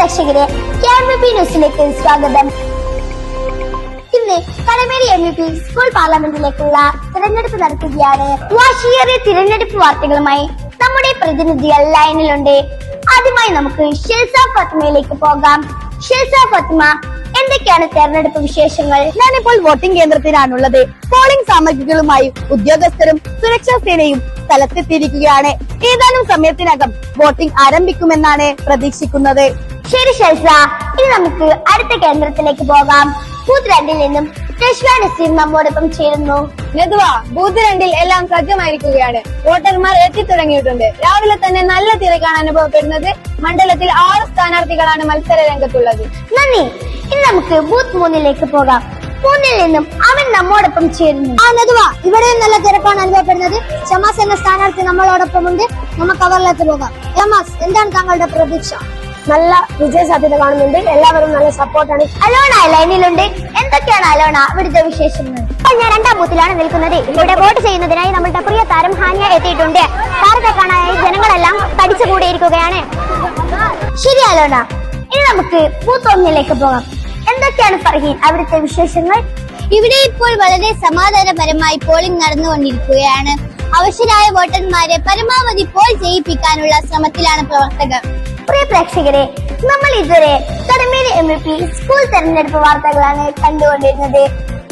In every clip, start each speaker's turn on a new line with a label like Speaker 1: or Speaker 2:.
Speaker 1: പ്രേക്ഷകരെ KMP ന്യൂസിലേക്ക് സ്വാഗതം. ഇന്ന് കടമേരി MEP സ്കൂൾ പാർലമെന്റിലേക്കുള്ള തിരഞ്ഞെടുപ്പ് നടക്കുകയാണ്. വാശിയേറിയ തിരഞ്ഞെടുപ്പ് വാർത്തകളുമായി നമ്മുടെ പ്രതിനിധികൾ ലൈനിലുണ്ട്. ആദ്യമായി നമുക്ക് ഷെൽസ ഫാത്തിമയിലേക്ക് പോകാം. ഷെൽസ ഫാത്തിമ, എന്തൊക്കെയാണ് തെരഞ്ഞെടുപ്പ് വിശേഷങ്ങൾ?
Speaker 2: ഞാനിപ്പോൾ വോട്ടിംഗ് കേന്ദ്രത്തിലാണുള്ളത്. പോളിംഗ് സാമഗ്രികളുമായി ഉദ്യോഗസ്ഥരും സുരക്ഷാ സേനയും സ്ഥലത്തെത്തിയിരിക്കുകയാണ്. ഏതാനും സമയത്തിനകം വോട്ടിംഗ് ആരംഭിക്കുമെന്നാണ് പ്രതീക്ഷിക്കുന്നത്.
Speaker 1: ശരി ഷെൽസ, ഇനി നമുക്ക് അടുത്ത കേന്ദ്രത്തിലേക്ക് പോകാം. ബൂത്ത് 2 നിന്നും രശ്മ നസീർ നമ്മോടൊപ്പം ചേരുന്നു.
Speaker 2: ബൂത്ത് 2 എല്ലാം സജ്ജമായിരിക്കുകയാണ്. വോട്ടർമാർ എത്തിത്തുടങ്ങിയിട്ടുണ്ട്. രാവിലെ തന്നെ നല്ല തിരക്കാണ് അനുഭവപ്പെടുന്നത്. മണ്ഡലത്തിൽ 6 സ്ഥാനാർത്ഥികളാണ് മത്സര രംഗത്തുള്ളത്.
Speaker 1: നന്ദി. ഇനി നമുക്ക് ബൂത്ത് 3 പോകാം. 3 നിന്നും അവൻ നമ്മോടൊപ്പം ചേരുന്നു.
Speaker 2: ഇവിടെയും നല്ല തിരക്കാണ് അനുഭവപ്പെടുന്നത്. ഷമാസ് എന്ന സ്ഥാനാർത്ഥി നമ്മളോടൊപ്പം ഉണ്ട്. നമുക്ക് അവരിലേക്ക് പോകാം. ഷമാസ്, എന്താണ് താങ്കളുടെ പ്രതീക്ഷ?
Speaker 1: നല്ല വിജയ സാധ്യത കാണുന്നുണ്ട്. എല്ലാവരും നല്ല സപ്പോർട്ടാണ്. അലോണ ലൈനിലുണ്ട്. എന്തൊക്കെയാണ് അലോണ ഇവിടുത്തെ വിശേഷങ്ങൾ?
Speaker 3: ഞാൻ 2ാം ബൂത്തിലാണ് നിൽക്കുന്നത്. ഇവിടെ വോട്ട് ചെയ്യുന്നതിനായി നമ്മുടെ പ്രിയ താരം ഹാനിയ എത്തിയിട്ടുണ്ട്. താരത്തെ കാണാനായി ജനങ്ങളെല്ലാം തടിച്ചുകൂടിയിരിക്കുകയാണ്.
Speaker 1: ശരി അലോണ, ഇനി നമുക്ക് ബൂത്ത് 1 പോകാം. എന്തൊക്കെയാണ് ഫർഹീൻ അവിടുത്തെ വിശേഷങ്ങൾ?
Speaker 3: ഇവിടെ ഇപ്പോൾ വളരെ സമാധാനപരമായി പോളിംഗ് നടന്നുകൊണ്ടിരിക്കുകയാണ്. അവശരായ വോട്ടർമാരെ പരമാവധി പോൾ ചെയ്യിപ്പിക്കാനുള്ള ശ്രമത്തിലാണ് പ്രവർത്തകർ.
Speaker 1: പ്രിയ പ്രേക്ഷകരെ, നമ്മൾ ഇതുവരെ കടമേരി MEP സ്കൂൾ തെരഞ്ഞെടുപ്പ് വാർത്തകളാണ് കണ്ടുകൊണ്ടിരുന്നത്.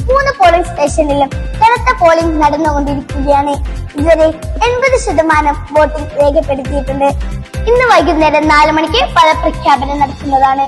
Speaker 1: 3 പോളിംഗ് സ്റ്റേഷനിലും കനത്ത പോളിംഗ് നടന്നുകൊണ്ടിരിക്കുകയാണ്. ഇതുവരെ 80% വോട്ടിംഗ് രേഖപ്പെടുത്തിയിട്ടുണ്ട്. ഇന്ന് വൈകുന്നേരം 4 മണിക്ക് ഫലപ്രഖ്യാപനം നടത്തുന്നതാണ്.